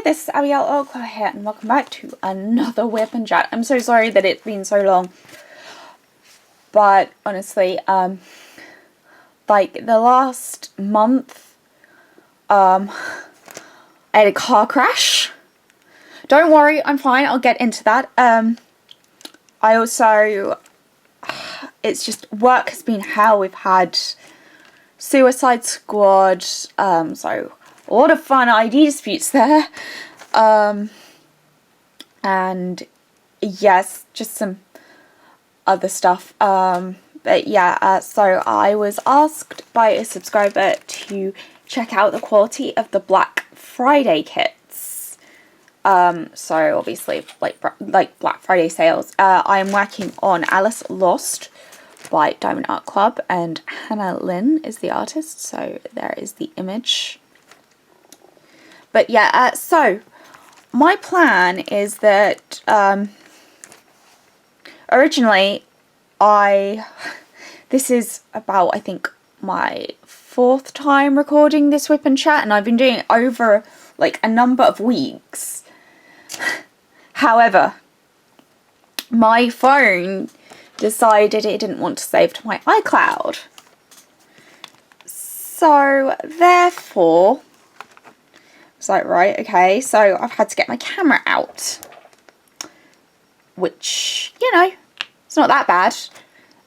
this is Abigail here, and welcome back to another WIP and Chat. I'm so sorry that it's been so long, but honestly, like the last month, I had a car crash. Don't worry, I'm fine, I'll get into that. I also, it's just, work has been hell. We've had Suicide Squad, so a lot of fun ID disputes there, and yes, just some other stuff, but yeah, so I was asked by a subscriber to check out the quality of the Black Friday kits, so obviously, like Black Friday sales. I'm working on Alice Lost by Diamond Art Club, and Hannah Lynn is the artist, so there is the image. But yeah, so my plan is that originally this is about, I think, my 4th time recording this WIP and Chat, and I've been doing it over like a number of weeks. However, my phone decided it didn't want to save to my iCloud. So therefore, it's like, right, okay, so I've had to get my camera out, which, you know, it's not that bad.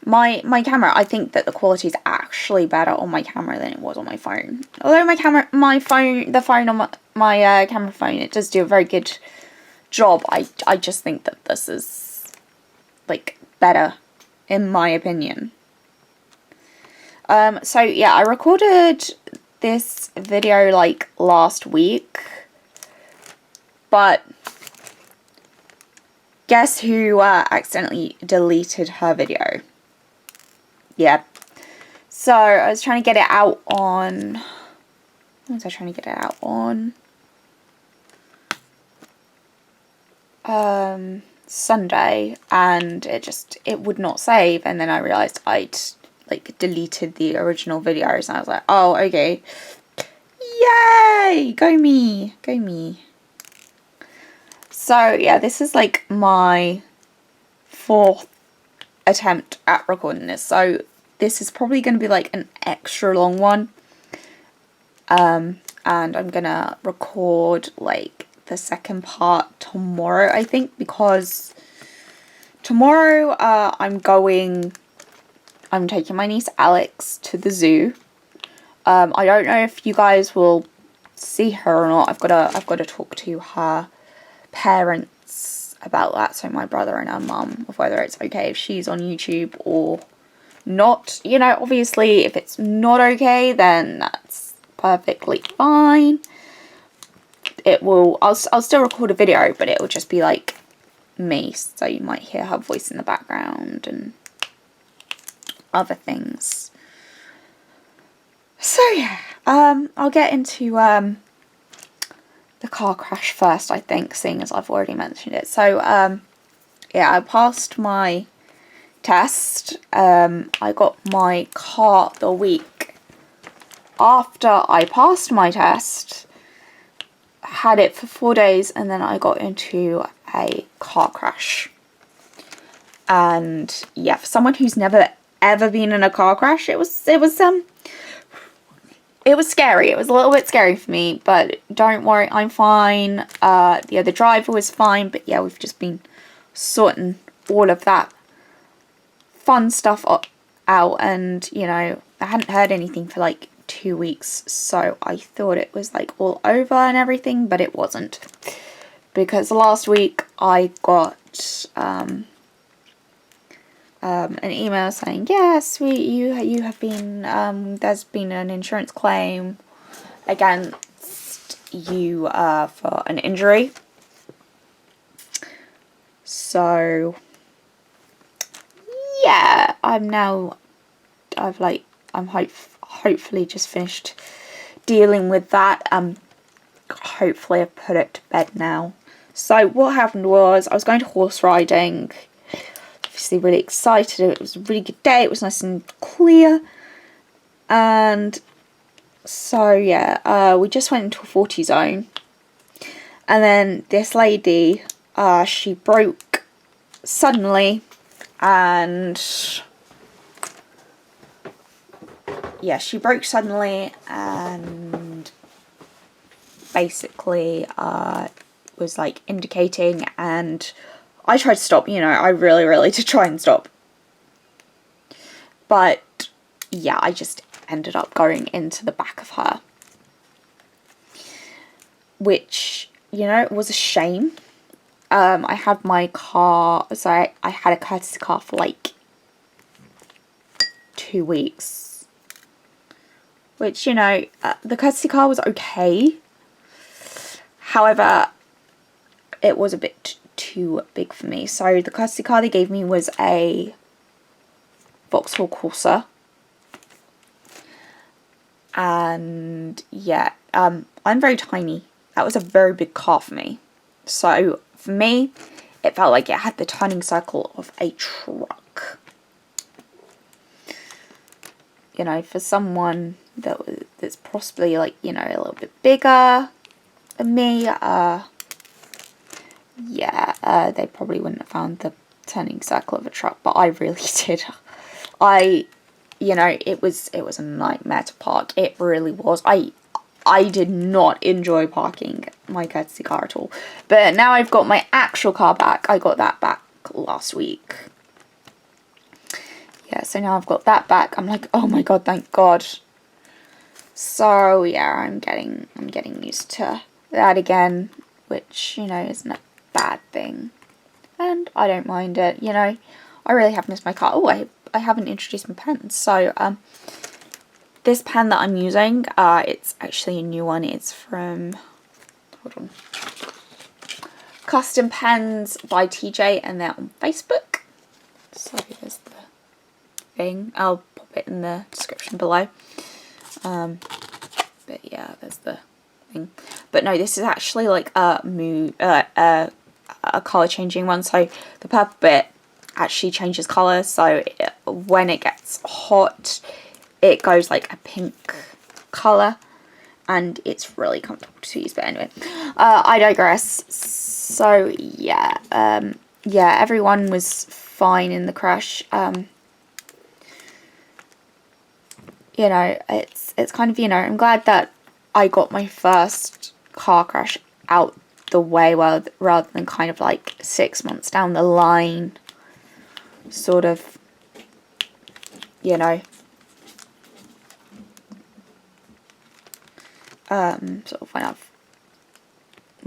My camera, I think that the quality is actually better on my camera than it was on my phone. Although the phone on my camera phone, it does do a very good job. I just think that this is, like, better, in my opinion. So yeah, I recorded this video like last week, but guess who accidentally deleted her video? Yeah. So I was trying to get it out on, what was I trying to get it out on? Sunday, and it would not save, and then I realised I'd like deleted the original videos, and I was like, oh, okay, yay, go me, go me. So yeah, this is like my 4th attempt at recording this, so this is probably going to be like an extra long one, and I'm gonna record like the second part tomorrow, I think, because tomorrow I'm taking my niece Alex to the zoo. I don't know if you guys will see her or not. I've got to talk to her parents about that, so my brother and her mum, of whether it's okay if she's on YouTube or not. You know, obviously if it's not okay, then that's perfectly fine. I'll still record a video, but it will just be like me, so you might hear her voice in the background and other things. So yeah, I'll get into the car crash first, I think, seeing as I've already mentioned it. So yeah, I passed my test. I got my car the week after I passed my test, had it for 4 days, and then I got into a car crash. And yeah, for someone who's never ever been in a car crash, it was scary. It was a little bit scary for me, but don't worry, I'm fine. The other driver was fine, but yeah, we've just been sorting all of that fun stuff out, and you know, I hadn't heard anything for like 2 weeks, so I thought it was like all over and everything, but it wasn't, because last week I got an email saying, yes, you have been there's been an insurance claim against you for an injury. So yeah, I'm hopefully just finished dealing with that. Hopefully I've put it to bed now. So what happened was, I was going to horse riding, obviously really excited. It was a really good day, it was nice and clear, and so yeah, we just went into a 40 zone, And then this lady, she broke suddenly, and yeah, she broke suddenly and basically was like indicating, and I tried to stop, you know, I really did try and stop. But yeah, I just ended up going into the back of her, which, you know, was a shame. I had my car, so I had a courtesy car for like 2 weeks, which, you know, the courtesy car was okay. However, it was a bit too big for me. So the courtesy car they gave me was a Vauxhall Corsa. And yeah, I'm very tiny. That was a very big car for me. So for me, it felt like it had the turning circle of a truck. You know, for someone that's possibly like, you know, a little bit bigger than me, yeah, they probably wouldn't have found the turning circle of a truck, but I really did. You know, it was a nightmare to park. It really was. I did not enjoy parking my courtesy car at all. But now I've got my actual car back. I got that back last week. Yeah, so now I've got that back. I'm like, oh my god, thank god. So yeah, I'm getting used to that again, which, you know, isn't a bad thing. And I don't mind it, you know. I really have missed my car. Oh, I haven't introduced my pens. So, this pen that I'm using, it's actually a new one. It's from, hold on, Custom Pens by TJ, and they're on Facebook. So there's the thing. I'll pop it in the description below. But yeah, there's the thing. But no, this is actually like a colour changing one. So the purple bit actually changes colour. So when it gets hot, it goes like a pink colour, and it's really comfortable to use. But anyway, I digress. So yeah, yeah, everyone was fine in the crash. You know, it's kind of, you know, I'm glad that I got my first car crash out the way, well, rather than kind of like 6 months down the line, sort of, you know, sort of when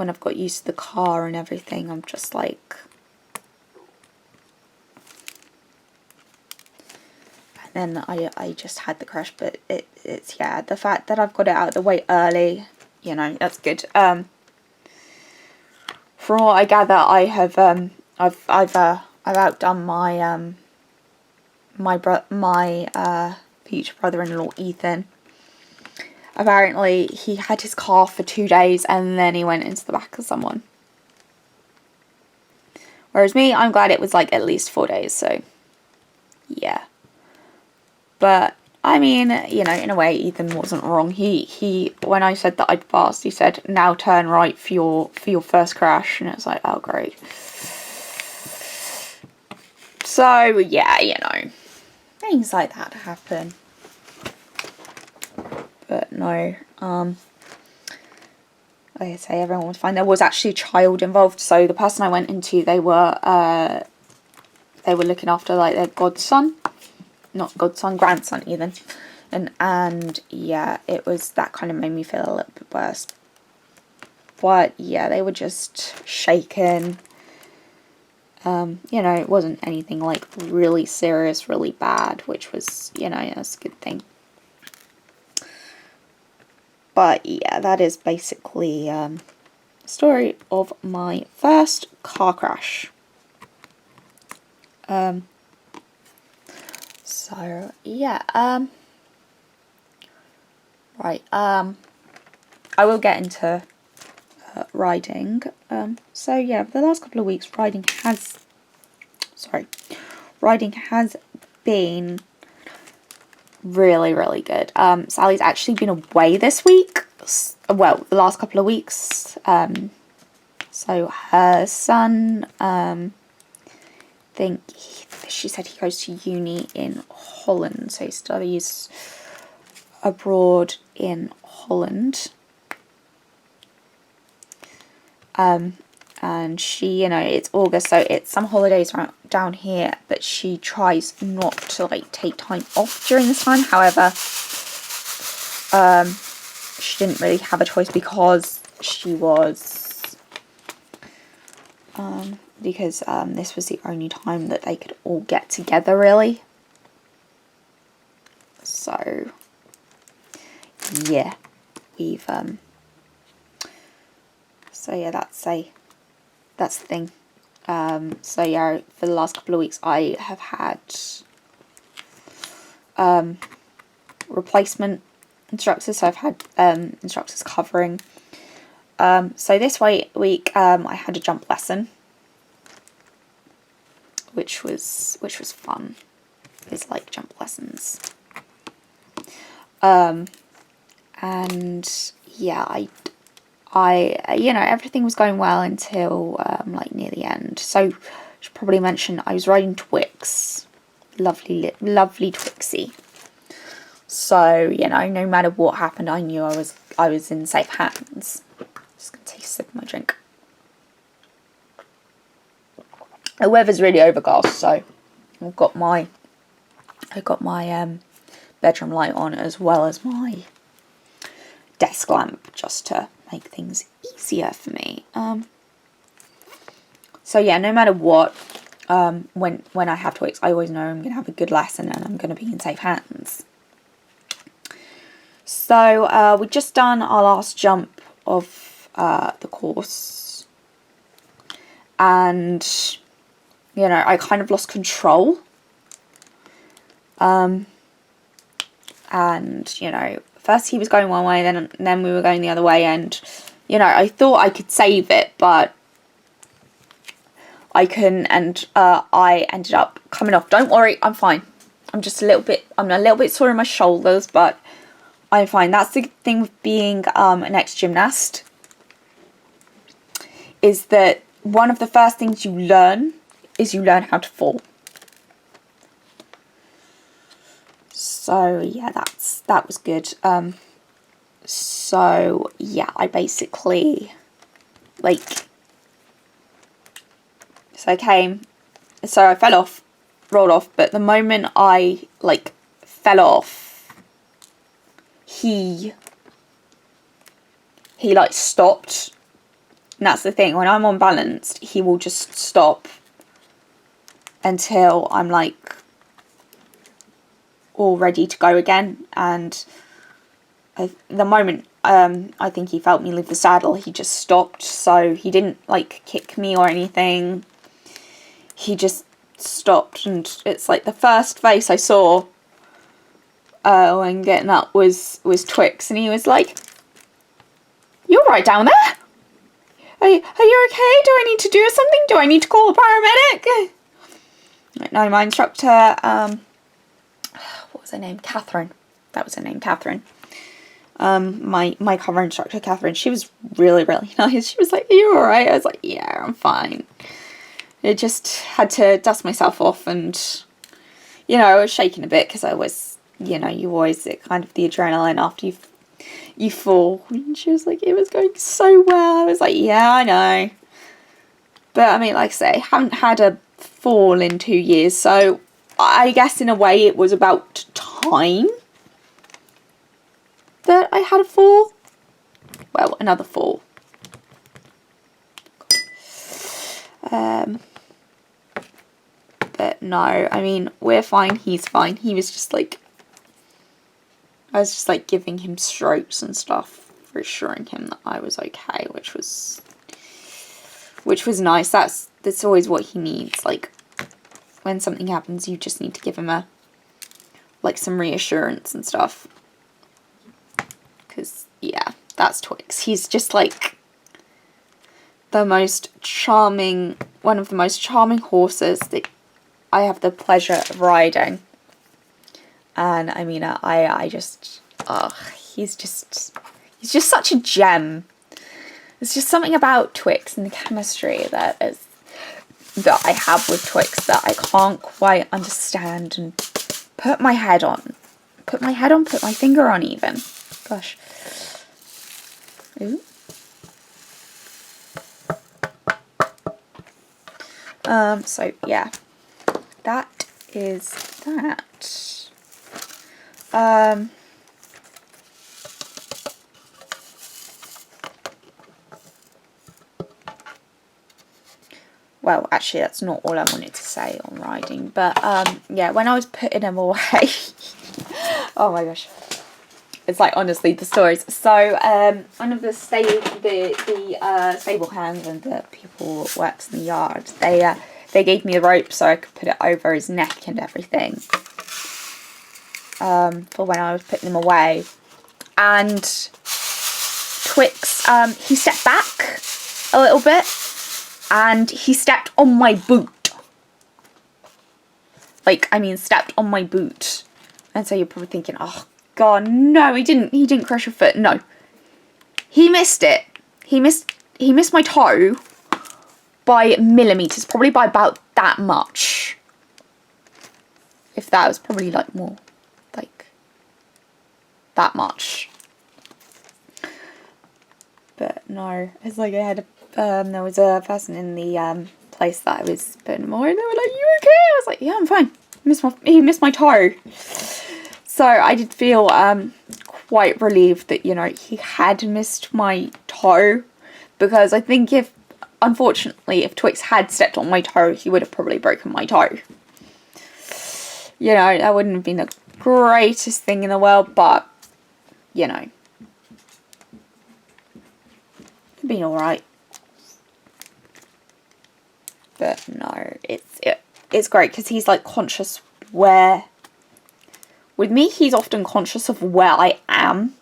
I've got used to the car and everything, I'm just like, and then I just had the crash. But it's yeah, the fact that I've got it out of the way early, you know, that's good. From what I gather, I have I've outdone my my future brother-in-law Ethan. Apparently he had his car for 2 days and then he went into the back of someone. Whereas me, I'm glad it was like at least 4 days, so yeah. But I mean, you know, in a way Ethan wasn't wrong. He when I said that I'd passed, he said, now turn right for your first crash, and it's like, oh great. So yeah, you know, things like that happen. But no, like I say, everyone was fine. There was actually a child involved, so the person I went into, they were looking after like their grandson even, and yeah, it was, that kind of made me feel a little bit worse. But yeah, they were just shaken. You know, it wasn't anything like really serious, really bad, which was, you know, that's a good thing. But yeah, that is basically the story of my first car crash. So yeah, right, I will get into riding. So yeah, for the last couple of weeks, riding has been really good. Sally's actually been away this week. Well, the last couple of weeks. So her son, she said he goes to uni in Holland, so he studies abroad in Holland. And she, it's August, so it's some holidays down here, but she tries not to like take time off during this time. However, she didn't really have a choice because she was this was the only time that they could all get together, really. So yeah, we've so yeah, that's the thing. So yeah, for the last couple of weeks I have had replacement instructors, so I've had instructors covering. So this week I had a jump lesson, which was fun. It's like jump lessons. And yeah, I everything was going well until like near the end. So I should probably mention I was riding Twix, lovely Twixie. So no matter what happened, I knew I was in safe hands. Just gonna take a sip of my drink. The weather's really overcast, so I've got my bedroom light on as well as my desk lamp, just to make things easier for me. So yeah, no matter what, when I have Twix, I always know I'm gonna have a good lesson and I'm gonna be in safe hands. So we've just done our last jump of the course, and I kind of lost control. And first he was going one way, then we were going the other way, and I thought I could save it, but I couldn't, and I ended up coming off. Don't worry, I'm fine. I'm a little bit sore in my shoulders, but I'm fine. That's the thing with being an ex-gymnast, is that one of the first things you learn is how to fall. So yeah, that was good. So yeah, I basically so I fell off, rolled off, but the moment I fell off, he stopped. And that's the thing, when I'm unbalanced, he will just stop until I'm all ready to go again. And the moment I think he felt me leave the saddle, he just stopped. So he didn't kick me or anything. He just stopped, and it's the first face I saw when getting up was Twix, and he was like, "You're right down there. Are you okay? Do I need to do something? Do I need to call a paramedic?" No, my instructor, what was her name? Catherine. That was her name, Catherine. My cover instructor, Catherine, she was really, really nice. She was like, "Are you alright?" I was like, "Yeah, I'm fine." I just had to dust myself off, and, I was shaking a bit because I was, you always get kind of the adrenaline after you fall. And she was like, "It was going so well." I was like, "Yeah, I know." But I mean, like I say, I haven't had a fall in 2 years, so I guess in a way it was about time that I had a fall. Well, another fall. But no, I mean, we're fine, he's fine. He was just I was just giving him strokes and stuff, reassuring him that I was okay, which was nice. That's always what he needs. When something happens, you just need to give him some reassurance and stuff. Because yeah, that's Twix. He's just the most charming, one of the most charming horses that I have the pleasure of riding. And I mean, I just, he's just such a gem. There's just something about Twix and the chemistry that I have with Twix that I can't quite understand and put my head on. Put my finger on even. Gosh. Ooh. So yeah, that is that. Well, actually, that's not all I wanted to say on riding, but yeah, when I was putting them away, oh my gosh, it's like honestly the stories. So one of the stable hands and the people who works in the yard, they gave me a rope so I could put it over his neck and everything for when I was putting them away. And Twix, he stepped back a little bit. And he stepped on my boot. Like, I mean, stepped on my boot. And so you're probably thinking, oh, God, no, he didn't crush your foot. No. He missed it. He missed my toe by millimetres. Probably by about that much. If that was probably, like, more. Like, that much. But no, it's like I had a there was a person in the place that I was putting them away, and they were like, "You okay?" I was like, "Yeah, I'm fine." He missed my toe, so I did feel quite relieved that, you know, he had missed my toe, because I think unfortunately if Twix had stepped on my toe, he would have probably broken my toe. You know, that wouldn't have been the greatest thing in the world, but you know, it'd been all right. But no, it's great because he's like conscious where. With me, he's often conscious of where I am.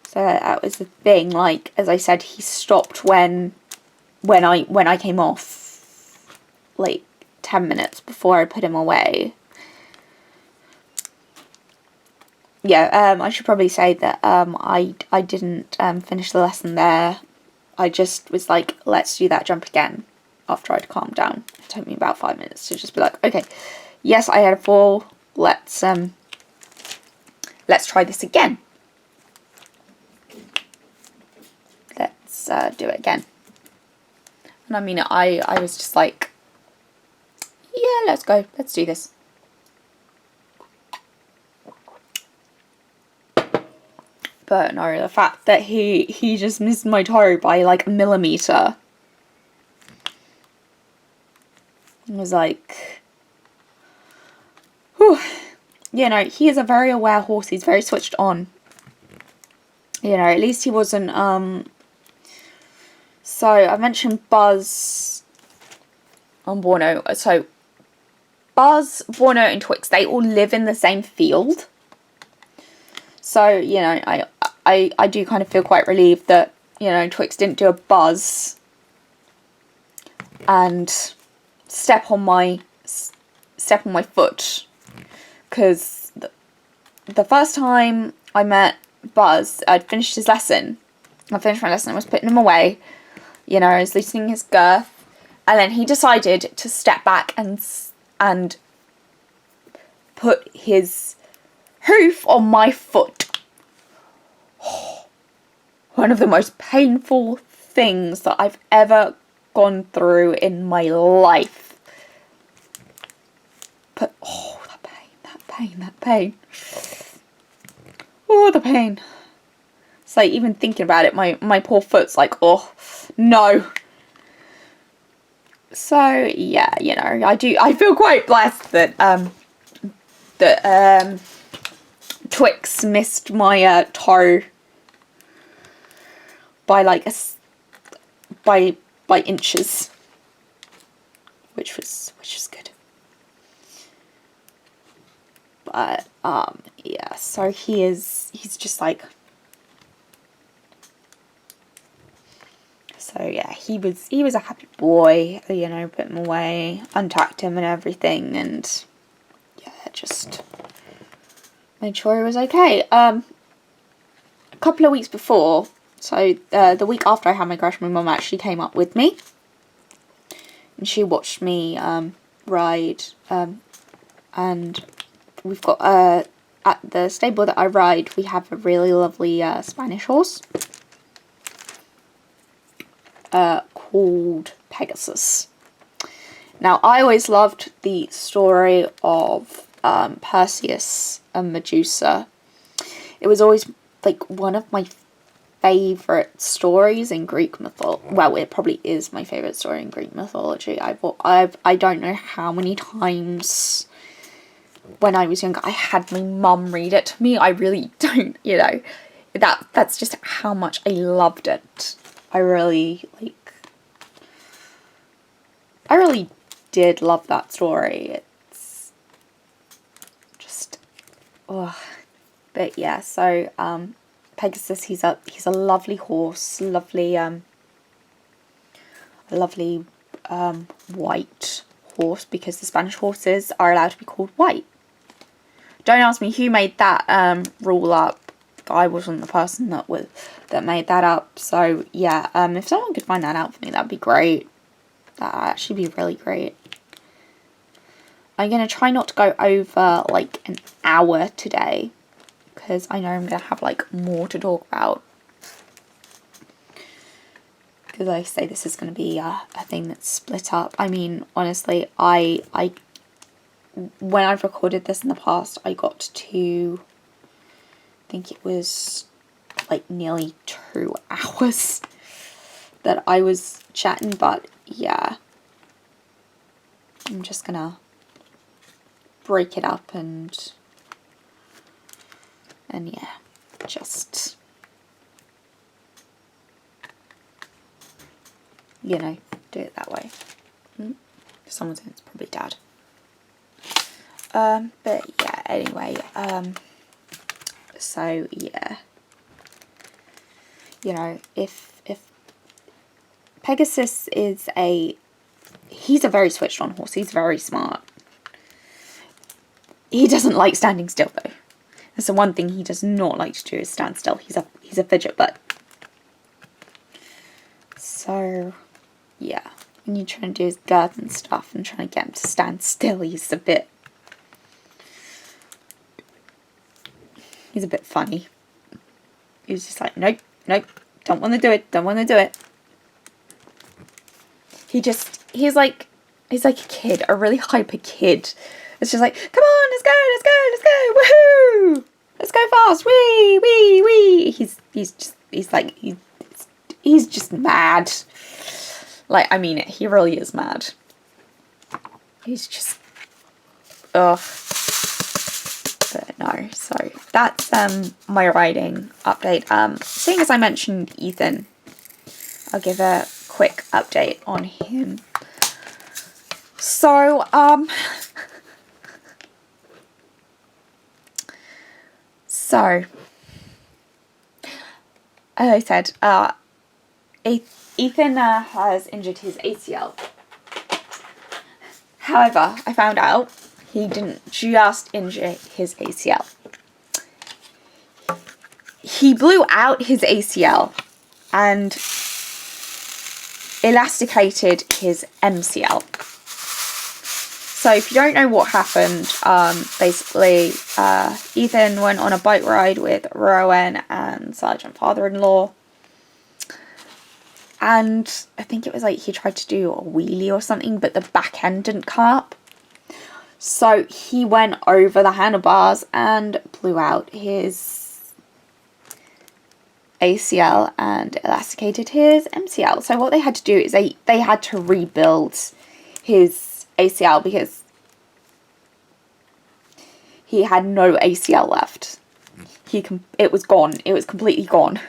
So that was the thing. Like, as I said, he stopped when I came off, like 10 minutes before I put him away. Yeah, I should probably say that I didn't finish the lesson there. I just was like, let's do that jump again. After I'd calmed down. It took me about 5 minutes to just be like, okay, yes, I had a fall. Let's try this again. Let's do it again. And I mean, I was just like, yeah, let's go. Let's do this. But no, the fact that he just missed my toe by like a millimetre. Was like, whew. You know, he is a very aware horse. He's very switched on. You know, at least he wasn't, so I mentioned Buzz on Borno. So Buzz, Borno and Twix, they all live in the same field. So, you know, I do kind of feel quite relieved that, you know, Twix didn't do a Buzz and step on my foot, because the first time I met Buzz, I'd finished his lesson. I finished my lesson, I was putting him away, you know, I was loosening his girth, and then he decided to step back and put his hoof on my foot. One of the most painful things that I've ever gone through in my life. But oh, that pain. Oh, the pain. It's like, even thinking about it, my poor foot's like, oh no. So yeah, you know, I feel quite blessed that Twix missed my toe by like by inches, which was good. But yeah, so he's just like, so yeah, he was a happy boy, you know, put him away, untucked him and everything, and yeah, just made sure he was okay. A couple of weeks before, So the week after I had my crash, my mum actually came up with me. And she watched me ride. And we've got, at the stable that I ride, we have a really lovely Spanish horse. Called Pegasus. Now, I always loved the story of Perseus and Medusa. It was always like one of my favourite stories in Greek mythology. Well, it probably is my favourite story in Greek mythology. I don't know how many times when I was younger I had my mum read it to me. I really don't, you know. That's just how much I loved it. I really did love that story. It's just, oh. But yeah, so Pegasus, he's a lovely horse, lovely white horse, because the Spanish horses are allowed to be called white. Don't ask me who made that rule up. I wasn't the person that made that up. So yeah, if someone could find that out for me, that'd be great. That'd actually be really great. I'm gonna try not to go over like an hour today, because I know I'm gonna have like more to talk about. Because like I say, this is gonna be a thing that's split up. I mean, honestly, I when I've recorded this in the past, I got to, I think it was like nearly 2 hours that I was chatting, but yeah, I'm just gonna break it up and yeah, just, you know, do it that way. Someone's saying it's probably Dad. But yeah, anyway, so yeah, you know, if Pegasus is he's a very switched on horse, he's very smart. He doesn't like standing still though. That's the one thing he does not like to do, is stand still. He's a fidget butt. So yeah, when you're trying to do his girth and stuff and trying to get him to stand still, he's a bit funny. He's just like, nope, don't want to do it. He's like a kid, a really hyper kid. It's just like, come on, let's go, woohoo! Let's go fast, wee! He's just mad. Like, I mean it, he really is mad. He's just, ugh. But no, so that's my riding update. Seeing as I mentioned Ethan, I'll give a quick update on him. So, as I said, Ethan has injured his ACL. However, I found out he didn't just injure his ACL. He blew out his ACL and elasticated his MCL. So if you don't know what happened, basically Ethan went on a bike ride with Rowan and Sergeant Father-in-Law, and I think it was like he tried to do a wheelie or something, but the back end didn't come up. So he went over the handlebars and blew out his ACL and elasticated his MCL. So what they had to do is they had to rebuild his ACL because he had no ACL left. It was gone. It was completely gone.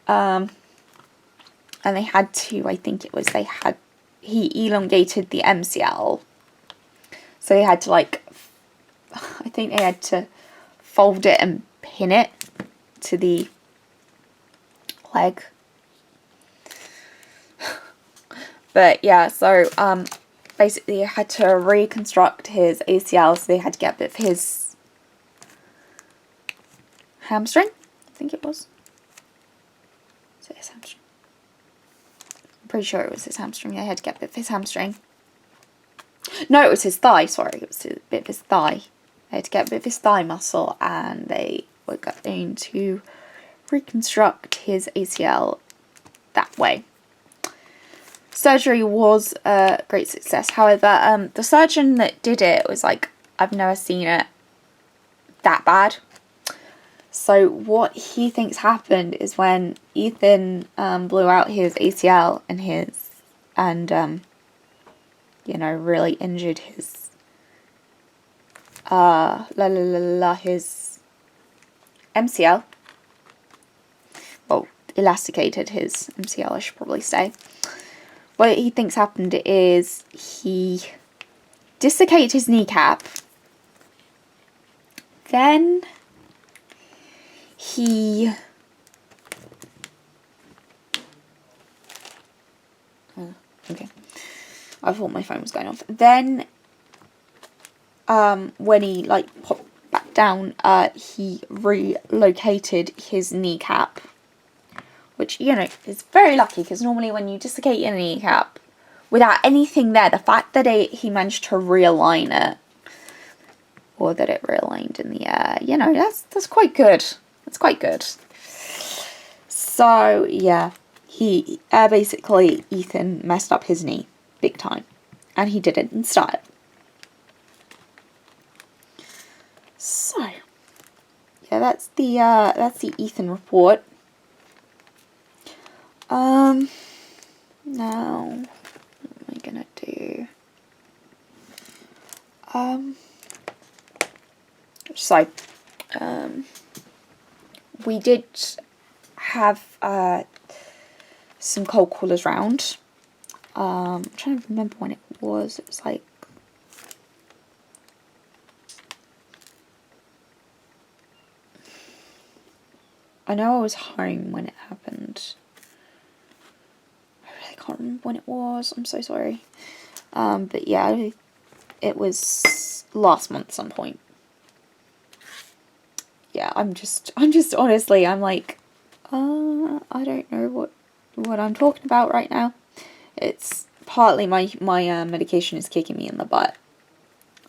And they had to, I think it was, he elongated the MCL. So they had to I think they had to fold it and pin it to the leg. But yeah, so basically I had to reconstruct his ACL, so they had to get a bit of his hamstring, I think it was. hamstring. I'm pretty sure it was his hamstring. They had to get a bit of his hamstring. No, it was his thigh, sorry. It was a bit of his thigh. They had to get a bit of his thigh muscle, and they were going to reconstruct his ACL that way. Surgery was a great success. However, the surgeon that did it was like, I've never seen it that bad. So what he thinks happened is when Ethan blew out his ACL and you know, really injured his his MCL. Well, elasticated his MCL, I should probably say. What he thinks happened is he dislocated his kneecap. Then he okay. I thought my phone was going off. Then when he like popped back down, he relocated his kneecap, which, you know, is very lucky, because normally when you dislocate your kneecap without anything there, the fact that he managed to realign it, or that it realigned in the air, you know, that's quite good. That's quite good. So yeah, he basically, Ethan messed up his knee big time, and he did it in style. So yeah, that's the Ethan report. Now what am I gonna do? So we did have some cold callers round. I'm trying to remember when it was. It was like, I know I was home when it happened. I really can't remember when it was. I'm so sorry. But yeah, it was last month some point. Yeah, I'm just honestly, I'm like, I don't know what I'm talking about right now. It's partly my medication is kicking me in the butt.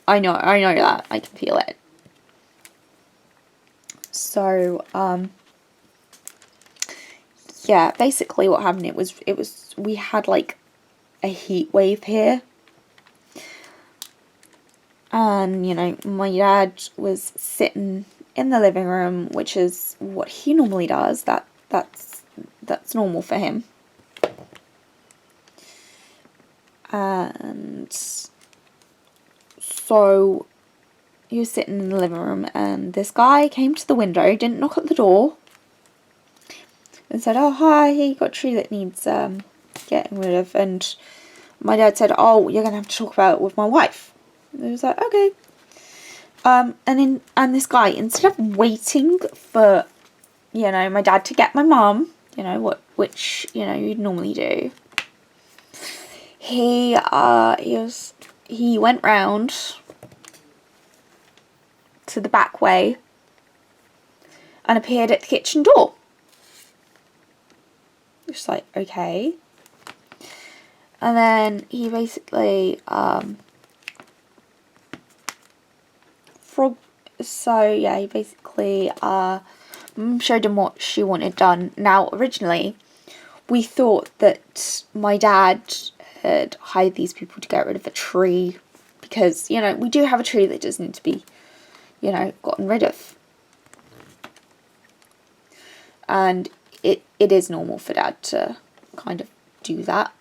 I know that. I can feel it. So, yeah, basically what happened, it was we had like a heat wave here. And, you know, my dad was sitting in the living room, which is what he normally does. That's normal for him. And so he was sitting in the living room, and this guy came to the window, didn't knock at the door, and said, "Oh, hi, here you got a tree that needs getting rid of." And my dad said, "Oh, you're gonna have to talk about it with my wife." And he was like, "Okay." And this guy, instead of waiting for, you know, my dad to get my mum, you know, which, you know, you'd normally do, he went round to the back way and appeared at the kitchen door. Just like, okay. And then he basically he basically showed him what she wanted done. Now, originally, we thought that my dad had hired these people to get rid of a tree, because, you know, we do have a tree that does need to be, you know, gotten rid of. And it is normal for Dad to kind of do that.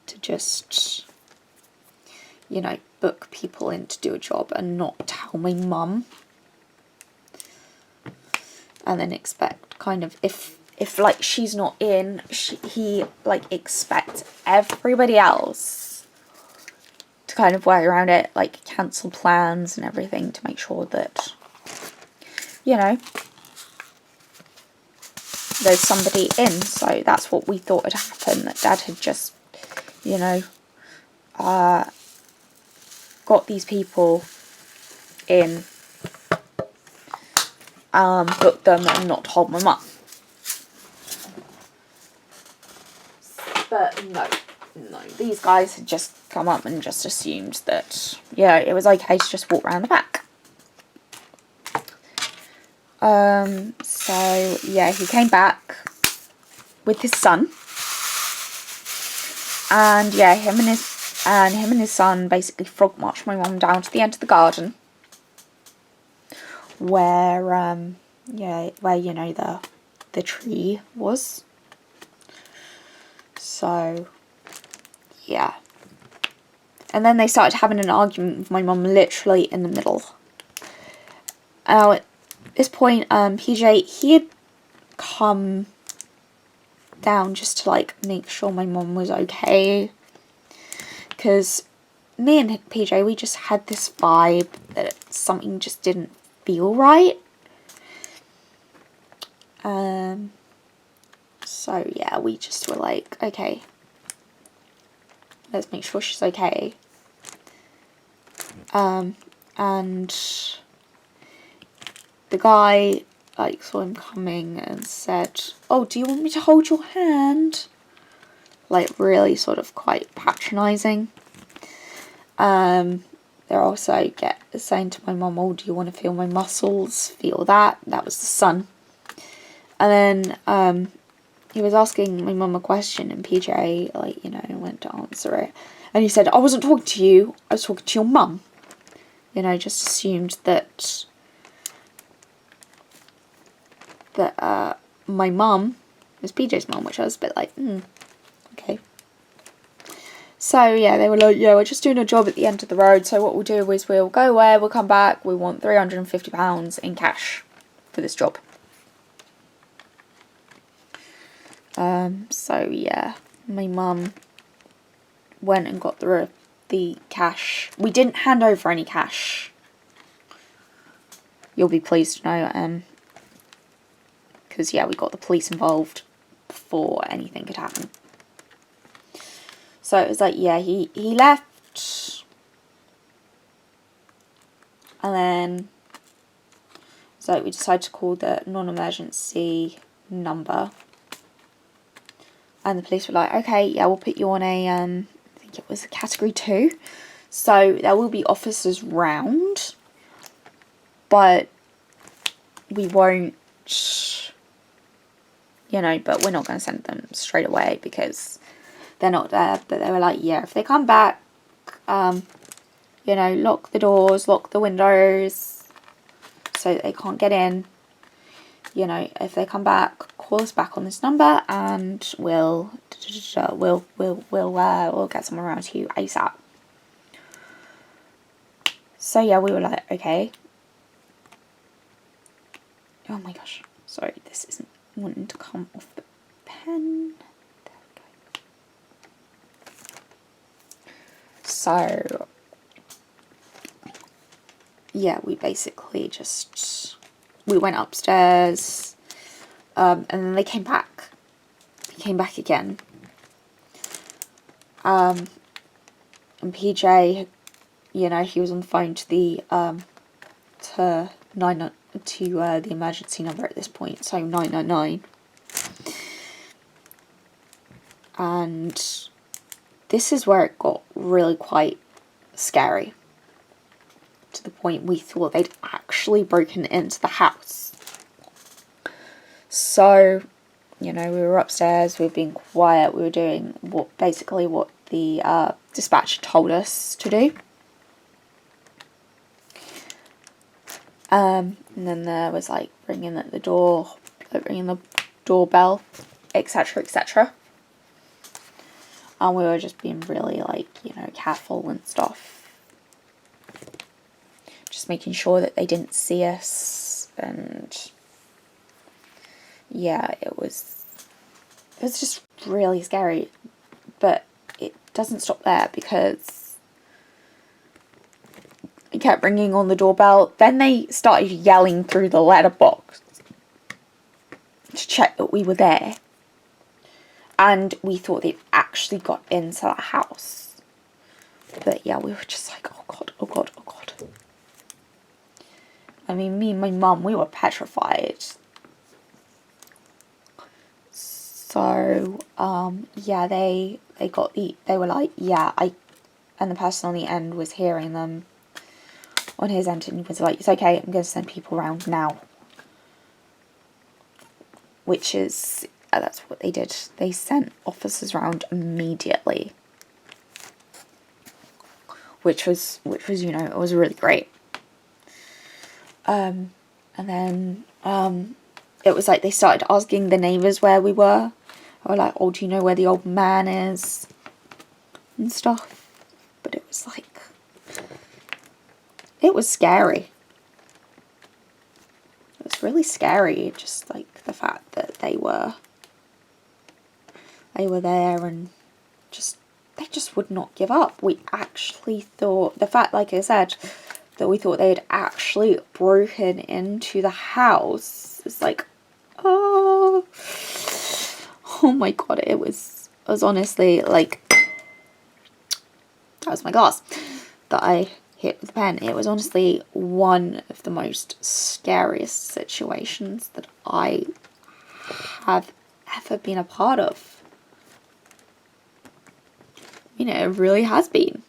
To just, you know, book people in to do a job and not tell my mum. And then expect kind of, if like she's not in, he like expects everybody else to kind of work around it, like cancel plans and everything to make sure that, you know, there's somebody in. So that's what we thought had happened, that Dad had just, you know, got these people in, booked them and not told my mum. no. These guys had just come up and just assumed that, yeah, it was okay to just walk around the back. So, yeah, he came back with his son. And, yeah, him and his son basically frog marched my mum down to the end of the garden. Where, you know, the tree was. So, yeah. And then they started having an argument with my mum literally in the middle. At this point, PJ, he had come down just to, like, make sure my mum was okay. Because me and PJ, we just had this vibe that something just didn't feel right. So, yeah, we just were like, okay, let's make sure she's okay. And the guy, like, saw him coming and said, oh, do you want me to hold your hand? Like, really sort of quite patronising. They're also saying to my mum, oh, do you want to feel my muscles? Feel that. That was the son. And then he was asking my mum a question, and PJ, like, you know, went to answer it. And he said, I wasn't talking to you, I was talking to your mum. You know, just assumed that my mum was PJ's mum, which I was a bit like, okay. So, yeah, they were like, yeah, we're just doing a job at the end of the road, so what we'll do is we'll go away, we'll come back, we want £350 in cash for this job. So, yeah, my mum went and got the cash. We didn't hand over any cash. You'll be pleased to know, because, yeah, we got the police involved before anything could happen. So it was like, yeah, he left, and then so we decided to call the non-emergency number, and the police were like, okay, yeah, we'll put you on a, I think it was a category 2, so there will be officers round, but we won't, you know, but we're not going to send them straight away because they're not there. But they were like, yeah, if they come back, you know, lock the doors, lock the windows so that they can't get in. You know, if they come back, call us back on this number and we'll get someone around to you ASAP. So yeah, we were like, okay. Oh my gosh, sorry, this isn't wanting to come off the pen. There we go. So yeah, we basically just, we went upstairs, and then they came back. They came back again. And PJ, you know, he was on the phone to the the emergency number at this point, so 999. And this is where it got really quite scary, to the point we thought they'd actually broken into the house. So, you know, we were upstairs, we were being quiet, we were doing what the dispatcher told us to do. And then there was like ringing the doorbell, etc., etc. And we were just being really, like, you know, careful and stuff. Just making sure that they didn't see us. And yeah, it was just really scary. But it doesn't stop there, because it kept ringing on the doorbell. Then they started yelling through the letterbox to check that we were there. And we thought they'd actually got into the house. But yeah, we were just like, oh god, oh god, oh god. I mean, me and my mum, we were petrified. So, yeah, they were like, yeah, and the person on the end was hearing them on his end, and was like, it's okay, I'm going to send people around now. Which is, that's what they did. They sent officers around immediately. Which was, you know, it was really great. And then, it was like they started asking the neighbours where we were. Or like, oh, do you know where the old man is? And stuff. But it was like, it was scary. It was really scary, just like the fact that they were there and they just would not give up. We actually thought, the fact, like I said, that we thought they had actually broken into the house. It's like, oh my god, it was honestly like, that was my glass that I hit with the pen. It was honestly one of the most scariest situations that I have ever been a part of. You know, it really has been.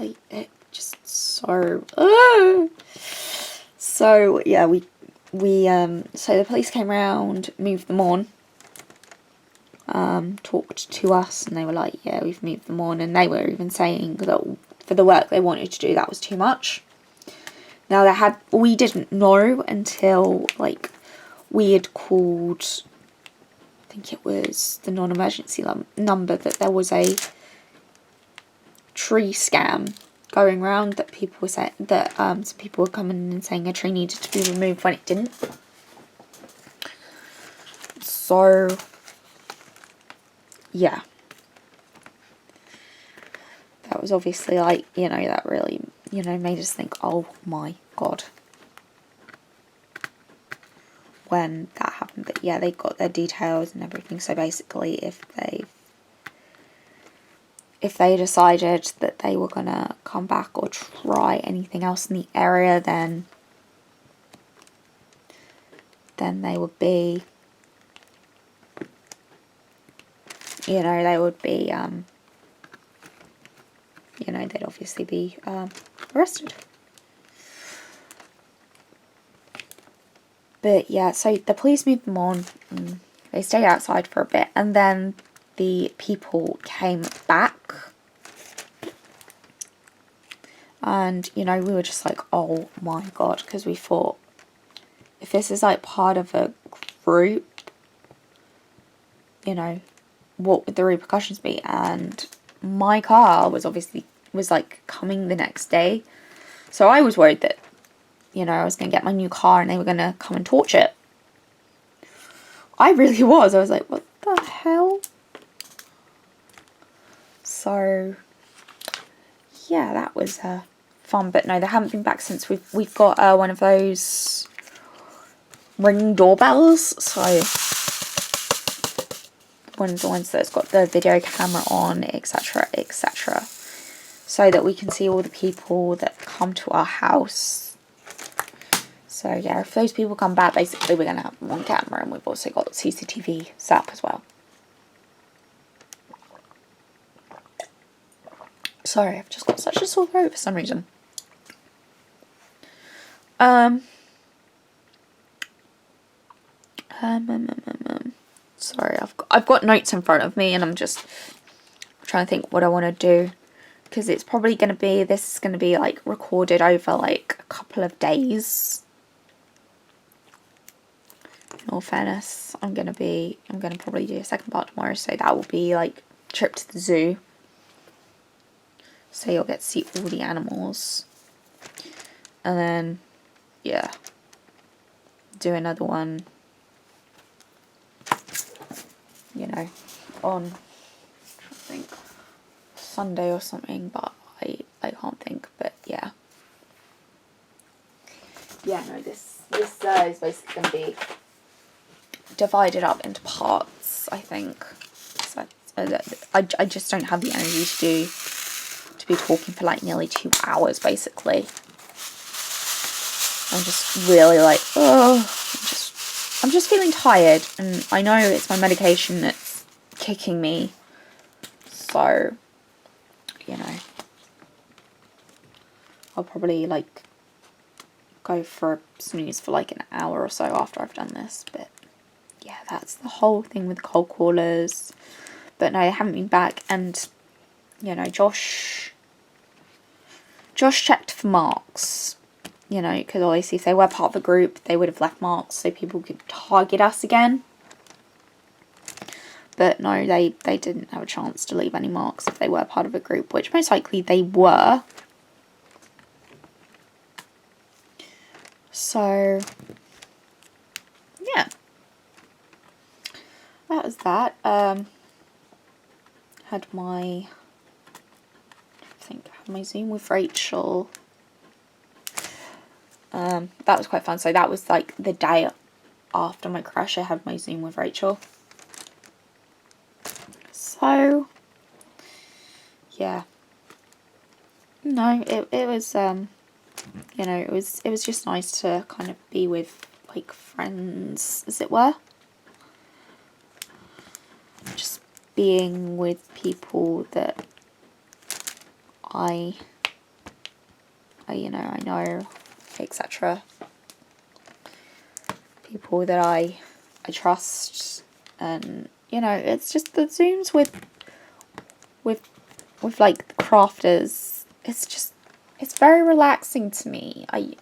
Like, it just so... So, yeah, so the police came around, moved them on, talked to us, and they were like, yeah, we've moved them on, and they were even saying that for the work they wanted to do, that was too much. Now, we didn't know until, like, we had called, I think it was the non-emergency number, that there was a tree scam going around, that people were saying that some people were coming and saying a tree needed to be removed when it didn't. So, yeah, that was obviously like, you know, that really, you know, made us think, oh my god, when that happened. But yeah, they got their details and everything. So basically, if they decided that they were gonna come back or try anything else in the area, then they would be, you know, they would be, you know, they'd obviously be arrested. But yeah, so the police moved them on. They stayed outside for a bit, and then the people came back. And, you know, we were just like, oh my god, because we thought, if this is like part of a group, you know, what would the repercussions be? And my car was like coming the next day. So I was worried that, you know, I was going to get my new car and they were going to come and torch it. I really was. I was like, what the hell? So, yeah, that was fun. But no, they haven't been back since. We've got one of those ring doorbells. So, one of the ones that's got the video camera on, etc., etc. So that we can see all the people that come to our house. So yeah, if those people come back, basically we're going to have them on camera, and we've also got CCTV set up as well. Sorry, I've just got such a sore throat for some reason. Sorry, I've got notes in front of me, and I'm just trying to think what I want to do, because it's probably going to be, this is going to be like recorded over like a couple of days. In all fairness, I'm gonna probably do a second part tomorrow, so that will be like trip to the zoo. So you'll get to see all the animals. And then, yeah, do another one, you know, on, I think, Sunday or something, but I can't think, but yeah. Yeah, no, this is basically going to be divided up into parts, I think. So I just don't have the energy to be talking for like nearly 2 hours, basically. I'm just really like, oh, just I'm just feeling tired, and I know it's my medication that's kicking me, so, you know, I'll probably, like, go for a snooze for, like, an hour or so after I've done this, but, yeah, that's the whole thing with cold callers. But no, they haven't been back, and, you know, Josh checked for marks, you know, because obviously if they were part of a group, they would have left marks so people could target us again. But no, they didn't have a chance to leave any marks if they were part of a group, which most likely they were. So, yeah. That was that. Had my Zoom with Rachel. That was quite fun. So that was like the day after my crash. I had my Zoom with Rachel. So yeah, no, it was you know, it was just nice to kind of be with like friends, as it were. Just being with people that I know, etc. People that I trust, and you know, it's just the Zooms with like the crafters. It's very relaxing to me. I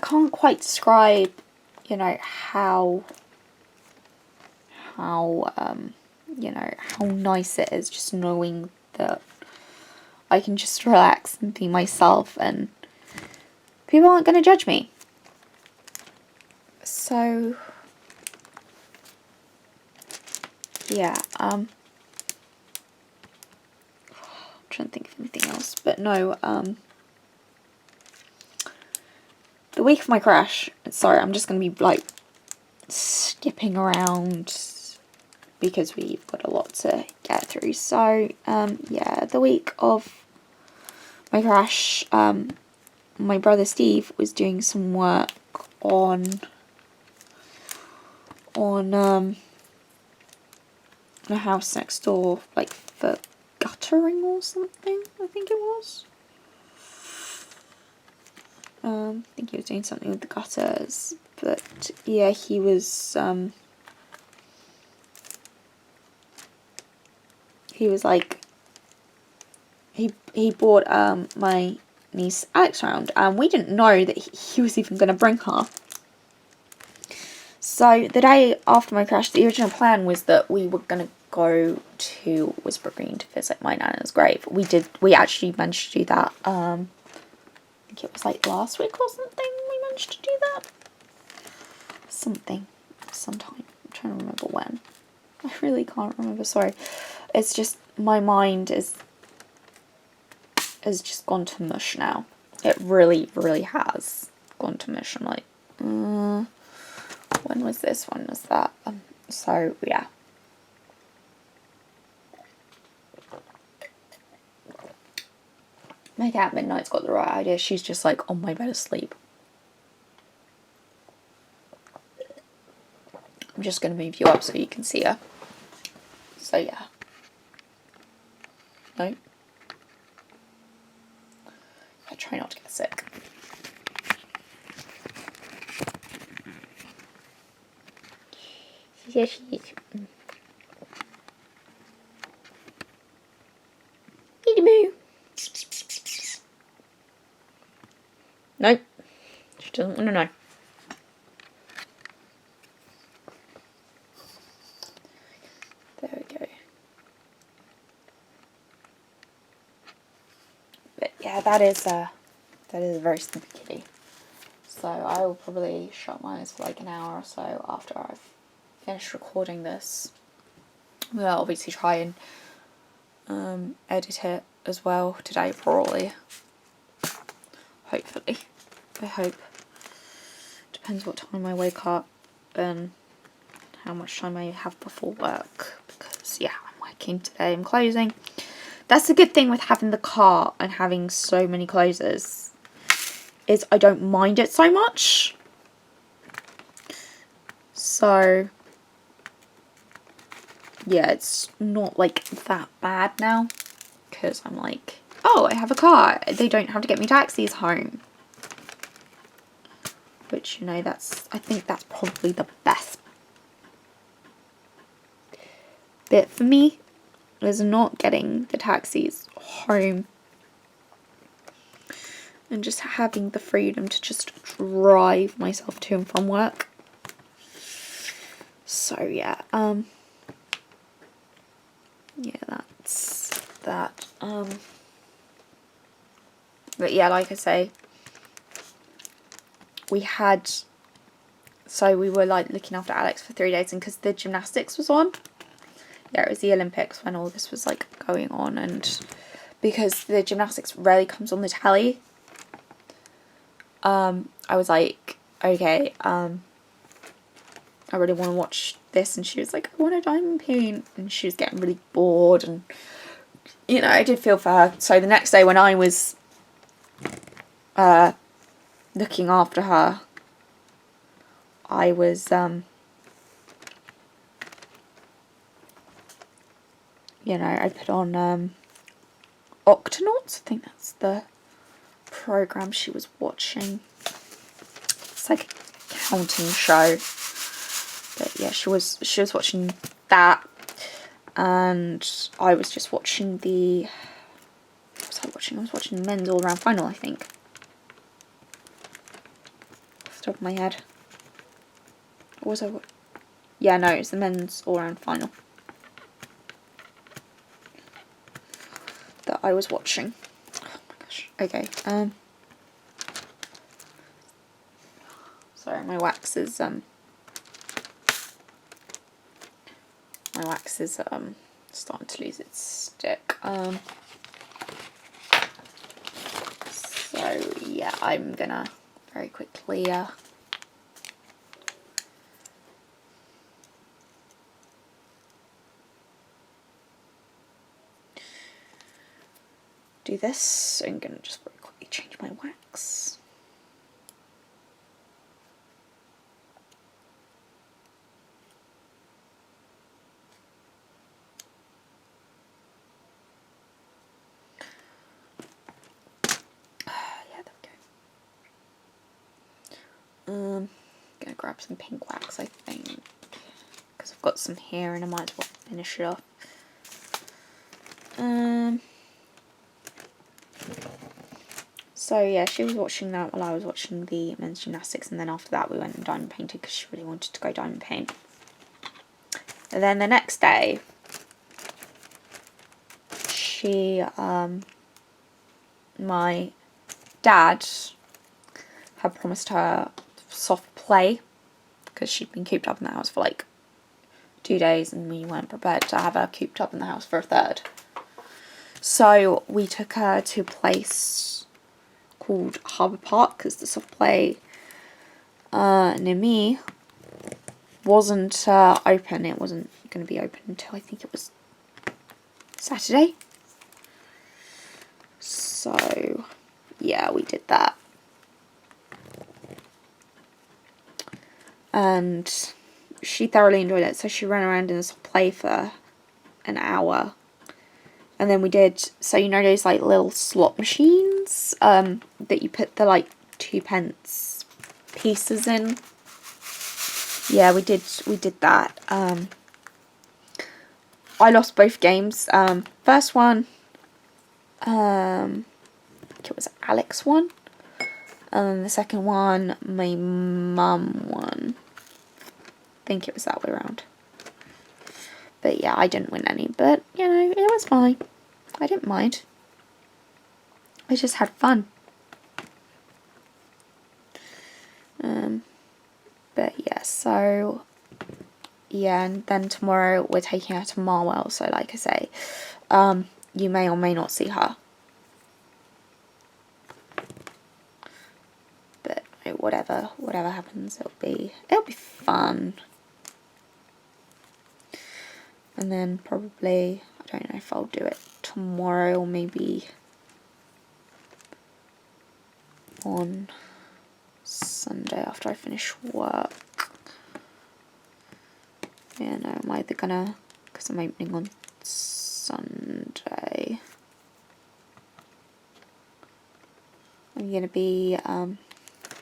can't quite describe, you know, how you know, how nice it is just knowing that I can just relax and be myself and people aren't going to judge me. So, yeah, I'm trying to think of anything else, but no, the week of my crash, sorry, I'm just going to be, like, skipping around because we've got a lot to get through. So, yeah, the week of my crash, my brother Steve was doing some work on a house next door, like for guttering or something, I think it was. I think he was doing something with the gutters, but yeah, he was like, he brought my niece Alex around, and we didn't know that he was even going to bring her. So the day after my crash, the original plan was that we were going to go to Whisper Green to visit my nana's grave. We actually managed to do that. I think it was like last week or something we managed to do that. Sometime. I'm trying to remember when. I really can't remember, sorry. It's just, my mind has just gone to mush now. It really, really has gone to mush. I'm like, when was this? When was that? So, yeah. My cat Midnight's got the right idea. She's just like on my bed asleep. I'm just going to move you up so you can see her. So, yeah. No. I try not to get sick. Yes, she is. Moo. Nope. She doesn't want to know. There we go. But yeah, that is a very stupid kitty. So I will probably shut my eyes for like an hour or so after I've finished recording this. We'll obviously try and edit it as well today, probably. Hopefully. I hope. Depends what time I wake up and how much time I have before work. Because, yeah, I'm working today. I'm closing. That's the good thing with having the car and having so many closes, is I don't mind it so much. So yeah, it's not like that bad now, because I'm like, oh, I have a car, they don't have to get me taxis home. Which, you know, I think that's probably the best bit for me, is not getting the taxis home and just having the freedom to just drive myself to and from work. So yeah, yeah, that's that. But yeah, like I say, we were like looking after Alex for 3 days, and because the gymnastics was on, yeah, it was the Olympics when all this was like going on, and because the gymnastics rarely comes on the telly, I was like, okay, I really want to watch this, and she was like, I want a diamond paint, and she was getting really bored, and you know, I did feel for her. So the next day when I was looking after her, I was you know, I put on Octonauts, I think that's the program she was watching. It's like a counting show. But yeah, she was watching that, and I was just watching the, what was I watching? I was watching the men's all-round final, I think. Off the top of my head. Or was I? Yeah, no, it's the men's all-round final that I was watching. Oh my gosh. Okay. Sorry, my wax is starting to lose its stick. So yeah, I'm gonna very quickly do this. I'm gonna just very quickly change my wax. Yeah, there we go. Gonna grab some pink wax, I think, because I've got some here and I might as well finish it off. So yeah, she was watching that while I was watching the men's gymnastics, and then after that we went and diamond painted because she really wanted to go diamond paint. And then the next day, my dad had promised her soft play because she'd been cooped up in the house for like 2 days and we weren't prepared to have her cooped up in the house for a third. So we took her to a place called Harbour Park because the soft play near me wasn't open. It wasn't going to be open until I think it was Saturday. So yeah, we did that. And she thoroughly enjoyed it. So she ran around in this play for an hour. And then we did, so you know those like little slot machines that you put the like 2p pieces in? Yeah, we did that. I lost both games. First one, I think it was Alex won. And the second one, my mum won. I think it was that way around. But yeah, I didn't win any. But, you know, it was fine. I didn't mind. I just had fun. But yeah, so yeah, and then tomorrow we're taking her to Marwell. So like I say, you may or may not see her. But whatever happens, it'll be fun. And then probably, I don't know if I'll do it tomorrow or maybe on Sunday after I finish work. Yeah, no, I'm either gonna, because I'm opening on Sunday. I'm gonna be,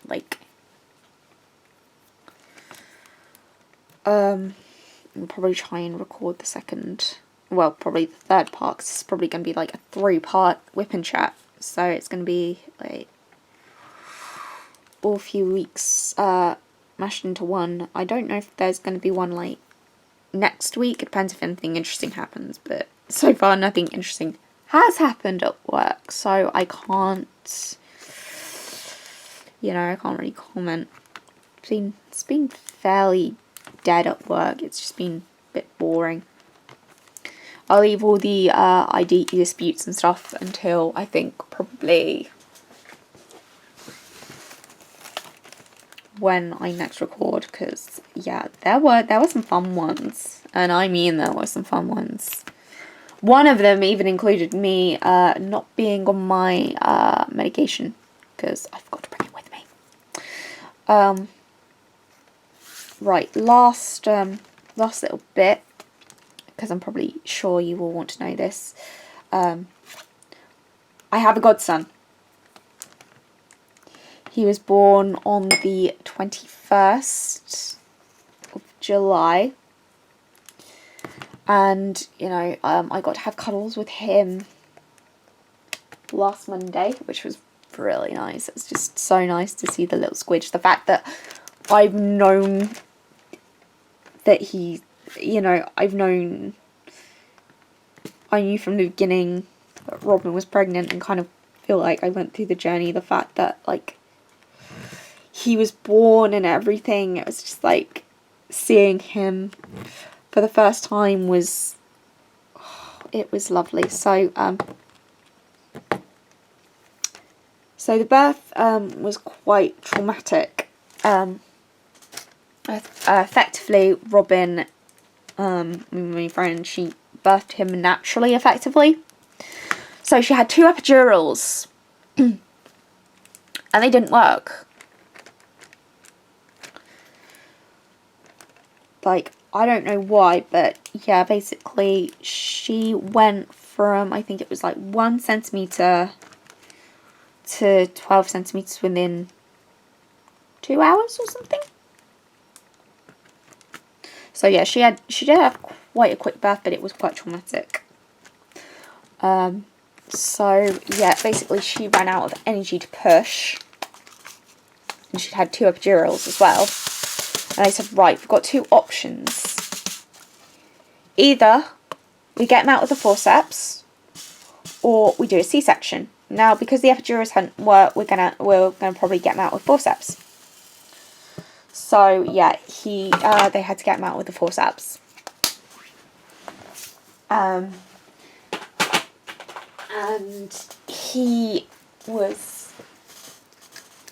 like, I'll probably try and record the second, well, probably the third part, 'cause it's probably gonna be like a 3-part WIP and Chat. So it's gonna be like all few weeks mashed into one. I don't know if there's gonna be one like next week. It depends if anything interesting happens, but so far nothing interesting has happened at work, so I can't, you know, I can't really comment. It's been fairly dead at work. It's just been a bit boring. I'll leave all the ID disputes and stuff until I think probably when I next record, because yeah, there were some fun ones, and I mean there were some fun ones. One of them even included me not being on my medication, because I forgot to bring it with me. Right, last little bit, because I'm probably sure you will want to know this. I have a godson. He was born on the 21st of July. And, you know, I got to have cuddles with him last Monday, which was really nice. It was just so nice to see the little squidge. The fact that I've known that he, you know, I knew from the beginning that Robin was pregnant, and kind of feel like I went through the journey. The fact that, like, he was born and everything, it was just like seeing him for the first time was, it was lovely. So the birth was quite traumatic. Effectively, Robin, my friend, she birthed him naturally, effectively. So she had 2 epidurals, and they didn't work. Like, I don't know why, but yeah, basically she went from, I think it was like 1 centimetre to 12 centimetres within 2 hours or something. So yeah, she did have quite a quick birth, but it was quite traumatic. So yeah, basically she ran out of energy to push, and she'd had 2 epidurals as well. And I said, right, we've got 2 options. Either we get him out with the forceps, or we do a C-section. Now, because the epidurals hadn't worked, we're gonna probably get him out with forceps. So yeah, they had to get him out with the forceps. And he was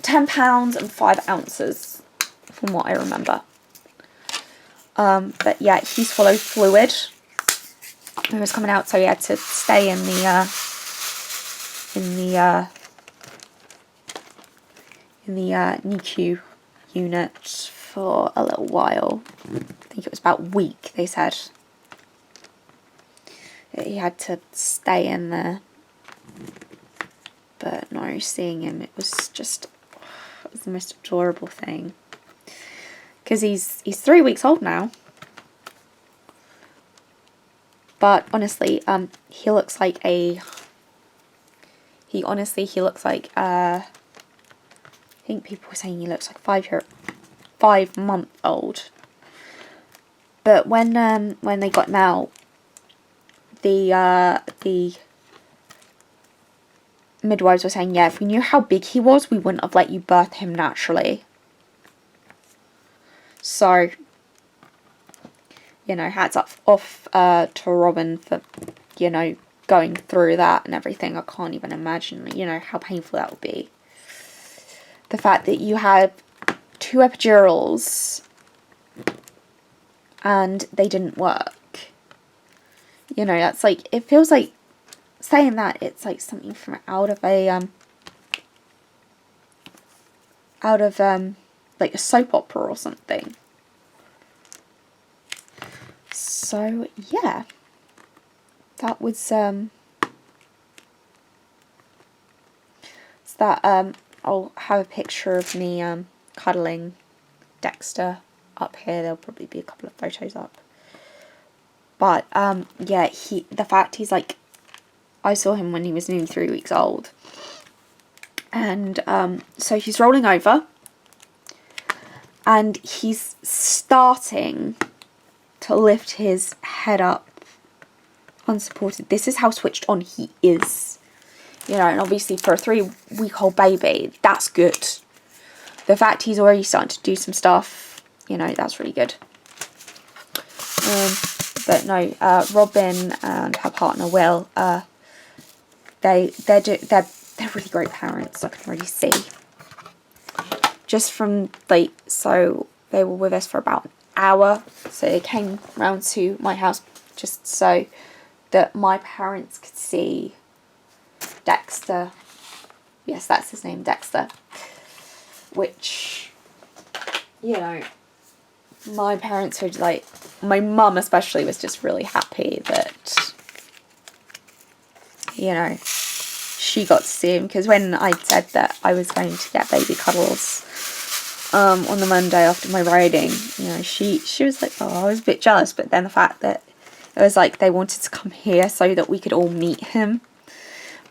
10 pounds and 5 ounces, from what I remember. But yeah, he swallowed fluid. It was coming out, so he had to stay in the NICU unit for a little while. I think it was about a week, they said. He had to stay in there. But no, seeing him, it was the most adorable thing. Because he's 3 weeks old now. But honestly, he looks like I think people were saying he looks like 5-month-old. But when they got him out, the midwives were saying, yeah, if we knew how big he was, we wouldn't have let you birth him naturally. So, you know, hats off to Robin for, you know, going through that and everything. I can't even imagine, you know, how painful that would be. The fact that you had 2 epidurals and they didn't work. You know, that's like, it feels like, saying that, it's like something from out of like a soap opera or something. So yeah, that was so that I'll have a picture of me cuddling Dexter up here. There'll probably be a couple of photos up. But yeah, the fact he's like, I saw him when he was nearly 3 weeks old, and so he's rolling over, and he's starting to lift his head up unsupported. This is how switched on he is, you know. And obviously for a 3-week-old baby, that's good. The fact he's already starting to do some stuff, you know, that's really good. But no, Robin and her partner Will, they're really great parents. I can already see. Just from like, so they were with us for about an hour, so they came round to my house just so that my parents could see Dexter. Yes, that's his name, Dexter. Which, you know, my parents would like, my mum especially was just really happy that, you know, she got to see him. Because when I said that I was going to get baby cuddles on the Monday after my riding, you know, she was like, oh, I was a bit jealous. But then the fact that it was like they wanted to come here so that we could all meet him,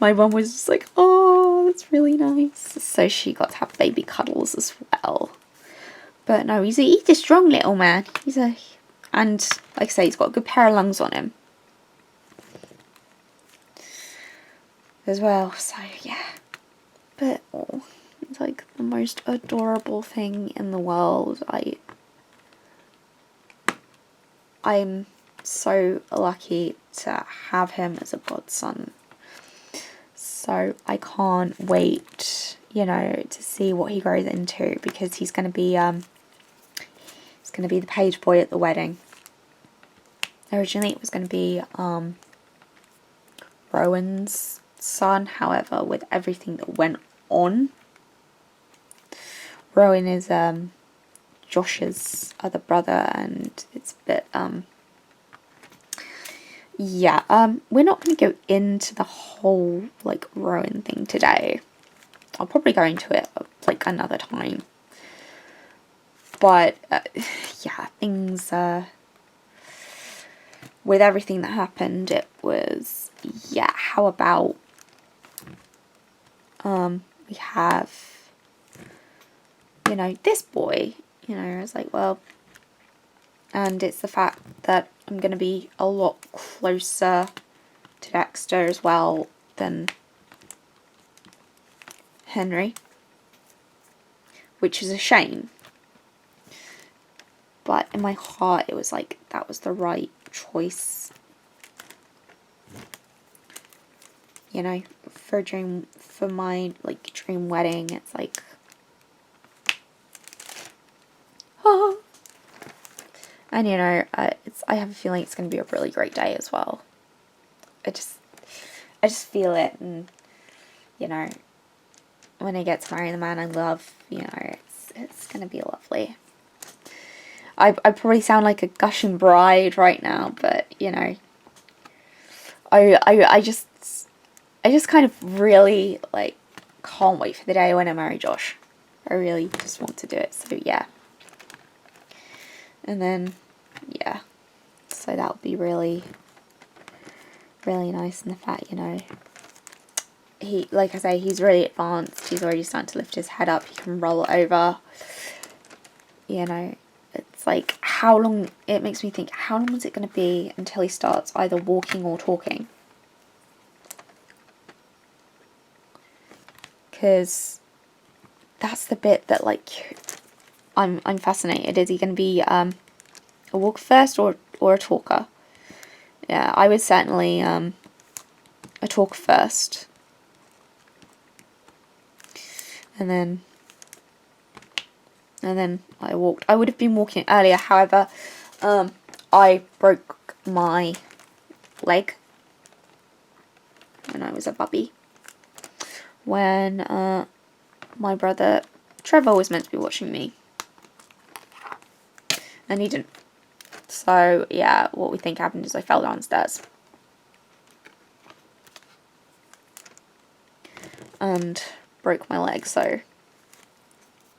my mum was just like, oh, that's really nice. So she got to have baby cuddles as well. But no, he's a strong little man. And like I say, he's got a good pair of lungs on him as well. So yeah, but oh, it's like the most adorable thing in the world. I'm so lucky to have him as a godson. So I can't wait, you know, to see what he grows into, because he's going to be the page boy at the wedding. Originally it was going to be Rowan's son. However, with everything that went on, Rowan is Josh's other brother, and it's a bit yeah, we're not going to go into the whole like Rowan thing today. I'll probably go into it like another time. But yeah, things with everything that happened, it was, yeah, how about we have, you know, this boy, you know. I was like, well, and it's the fact that I'm going to be a lot closer to Dexter as well than Henry, which is a shame. But in my heart, it was like, that was the right choice. You know, for my like dream wedding, it's like, oh. And you know, I have a feeling it's going to be a really great day as well. I just feel it, and you know, when I get to marry the man I love, you know, it's going to be lovely. I probably sound like a gushing bride right now, but you know, I just kind of really like can't wait for the day when I marry Josh. I really just want to do it. So yeah. And then yeah, so that would be really, really nice. And the fact, you know, he, like I say, he's really advanced. He's already starting to lift his head up. He can roll over. You know, it's like, how long, it makes me think, how long is it going to be until he starts either walking or talking? Because that's the bit that, like, I'm fascinated. Is he going to be a walker first or a talker? Yeah, I would certainly a talker first. And then I walked. I would have been walking earlier, however, I broke my leg when I was a puppy. When my brother Trevor was meant to be watching me. And he didn't. So yeah, what we think happened is I fell downstairs. And broke my leg. So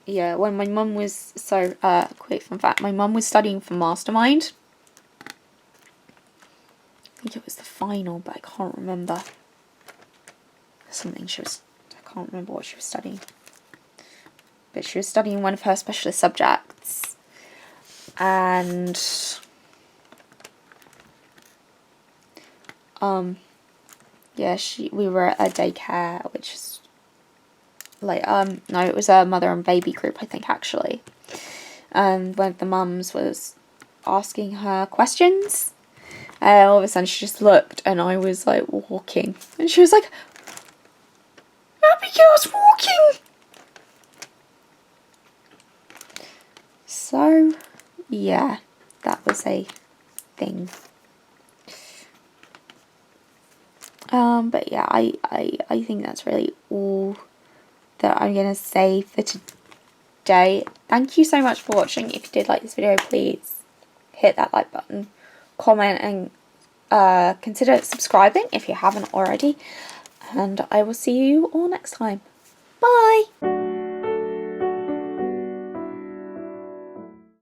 yeah, when my mum was, so quick fun fact, my mum was studying for Mastermind. I think it was the final, but I can't remember. Something she was, I can't remember what she was studying. But she was studying one of her specialist subjects. And yeah, we were at a daycare, which is like, no, it was a mother and baby group, I think, actually. And one of the mums was asking her questions. And all of a sudden she just looked, and I was like walking. And she was like, Abigail's walking! So, yeah, that was a thing. But yeah, I think that's really all that I'm going to say for today. Thank you so much for watching. If you did like this video, please hit that like button, comment, and consider subscribing if you haven't already. And I will see you all next time. Bye!